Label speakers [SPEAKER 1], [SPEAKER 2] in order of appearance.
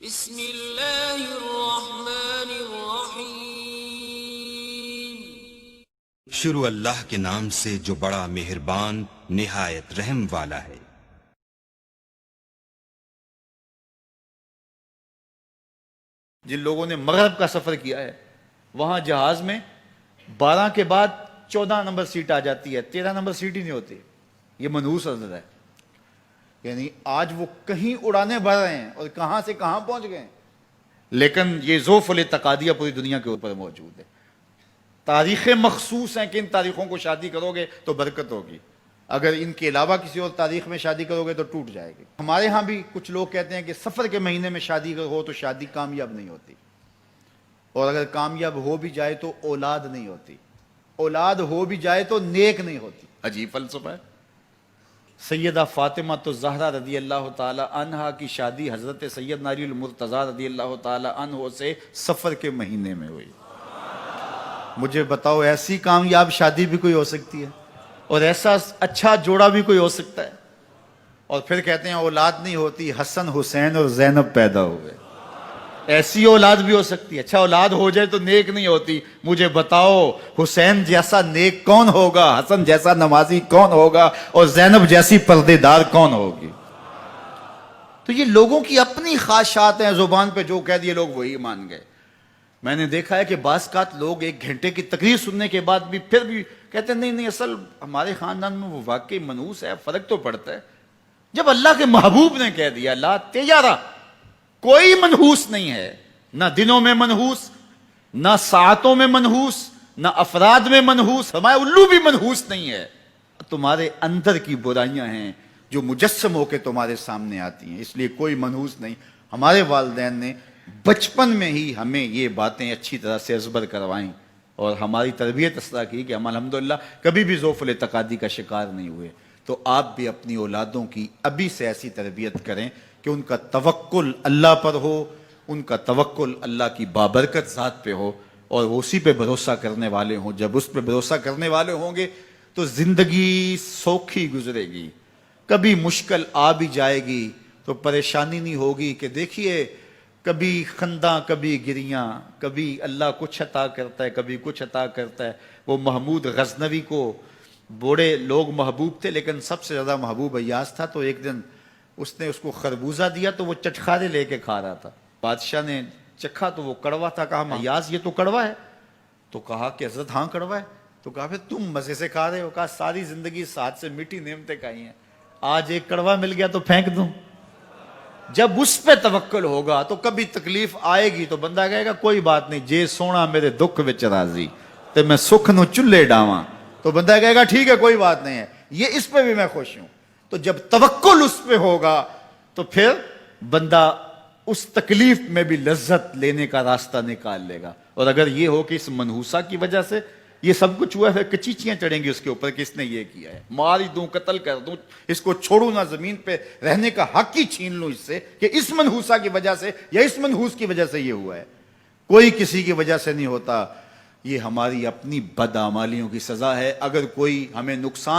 [SPEAKER 1] بسم اللہ الرحمن الرحیم۔
[SPEAKER 2] شروع اللہ کے نام سے جو بڑا مہربان نہایت رحم والا ہے۔
[SPEAKER 3] جن لوگوں نے مغرب کا سفر کیا ہے وہاں جہاز میں 12 کے بعد 14 نمبر سیٹ آ جاتی ہے، 13 نمبر سیٹ ہی نہیں ہوتی۔ یہ منحوس عدد ہے، یعنی آج وہ کہیں اڑانے بھر رہے ہیں اور کہاں سے کہاں پہنچ گئے ہیں، لیکن یہ ذوف التقادیہ پوری دنیا کے اوپر موجود ہے۔ تاریخیں مخصوص ہیں کہ ان تاریخوں کو شادی کرو گے تو برکت ہوگی، اگر ان کے علاوہ کسی اور تاریخ میں شادی کرو گے تو ٹوٹ جائے گی۔ ہمارے ہاں بھی کچھ لوگ کہتے ہیں کہ سفر کے مہینے میں شادی ہو تو شادی کامیاب نہیں ہوتی، اور اگر کامیاب ہو بھی جائے تو اولاد نہیں ہوتی، اولاد ہو بھی جائے تو نیک نہیں ہوتی۔ عجیب فلسفہ ہے۔ سیدہ فاطمہ تو زہرا رضی اللہ تعالی عنہا کی شادی حضرت سیدنا علی المرتضیٰ رضی اللہ تعالی عنہ سے سفر کے مہینے میں ہوئی۔ مجھے بتاؤ ایسی کامیاب شادی بھی کوئی ہو سکتی ہے، اور ایسا اچھا جوڑا بھی کوئی ہو سکتا ہے؟ اور پھر کہتے ہیں اولاد نہیں ہوتی، حسن حسین اور زینب پیدا ہوئے۔ ایسی اولاد بھی ہو سکتی ہے، اچھا اولاد ہو جائے تو نیک نہیں ہوتی۔ مجھے بتاؤ حسین جیسا نیک کون ہوگا، حسن جیسا نمازی کون ہوگا، اور زینب جیسی پردے دار کون ہوگی؟ تو یہ لوگوں کی اپنی خواہشات ہیں، زبان پہ جو کہہ دیے لوگ وہی مان گئے۔ میں نے دیکھا ہے کہ بعض اوقات لوگ 1 گھنٹے کی تقریر سننے کے بعد بھی پھر بھی کہتے ہیں نہیں اصل ہمارے خاندان میں وہ واقعی منحوس ہے، فرق تو پڑتا ہے۔ جب اللہ کے محبوب نے کہہ دیا لا تیارہ، کوئی منحوس نہیں ہے، نہ دنوں میں منحوس، نہ ساعتوں میں منحوس، نہ افراد میں منحوس، ہمارے الو بھی منحوس نہیں ہے۔ تمہارے اندر کی برائیاں ہیں جو مجسم ہو کے تمہارے سامنے آتی ہیں، اس لیے کوئی منحوس نہیں۔ ہمارے والدین نے بچپن میں ہی ہمیں یہ باتیں اچھی طرح سے ازبر کروائیں اور ہماری تربیت اس طرح کی کہ ہم الحمدللہ کبھی بھی ذوف التقادی کا شکار نہیں ہوئے۔ تو آپ بھی اپنی اولادوں کی ابھی سے ایسی تربیت کریں کہ ان کا توکل اللہ پر ہو، ان کا توکل اللہ کی بابرکت ذات پہ ہو، اور وہ اسی پہ بھروسہ کرنے والے ہوں۔ جب اس پہ بھروسہ کرنے والے ہوں گے تو زندگی سوکھی گزرے گی۔ کبھی مشکل آ بھی جائے گی تو پریشانی نہیں ہوگی کہ دیکھیے کبھی خنداں کبھی گریاں، کبھی اللہ کچھ عطا کرتا ہے کبھی کچھ عطا کرتا ہے۔ وہ محمود غزنوی کو بوڑھے لوگ محبوب تھے، لیکن سب سے زیادہ محبوب ایاز تھا۔ تو ایک دن اس نے اس کو خربوزہ دیا تو وہ چٹخارے لے کے کھا رہا تھا۔ بادشاہ نے چکھا تو وہ کڑوا تھا، کہا ایاز یہ تو کڑوا ہے؟ تو کہا کہ حضرت ہاں کڑوا ہے۔ تو کہا پھر تم مزے سے کھا رہے ہو؟ کہا ساری زندگی ساتھ سے میٹھی نعمتیں کھائی ہیں، آج ایک کڑوا مل گیا تو پھینک دوں؟ جب اس پہ توکل ہوگا تو کبھی تکلیف آئے گی تو بندہ کہے گا کوئی بات نہیں، جے سونا میرے دکھ وچ راضی تے میں سکھ نو چلے ڈاواں، تو بندہ کہے گا ٹھیک ہے کوئی بات نہیں ہے، یہ اس پہ بھی میں خوش ہوں۔ تو جب توکل اس پہ ہوگا تو پھر بندہ اس تکلیف میں بھی لذت لینے کا راستہ نکال لے گا۔ اور اگر یہ ہو کہ اس منحوسہ کی وجہ سے یہ سب کچھ ہوا ہے، پھر کچیچیاں چڑھیں گی اس کے اوپر کہ اس نے یہ کیا ہے، مار ہی دوں، قتل کر دوں، اس کو چھوڑوں نہ، زمین پہ رہنے کا حق ہی چھین لوں اس سے کہ اس منحوسہ کی وجہ سے یا اس منحوس کی وجہ سے یہ ہوا ہے۔ کوئی کسی کی وجہ سے نہیں ہوتا، یہ ہماری اپنی بدعمالیوں کی سزا ہے۔ اگر کوئی ہمیں نقصان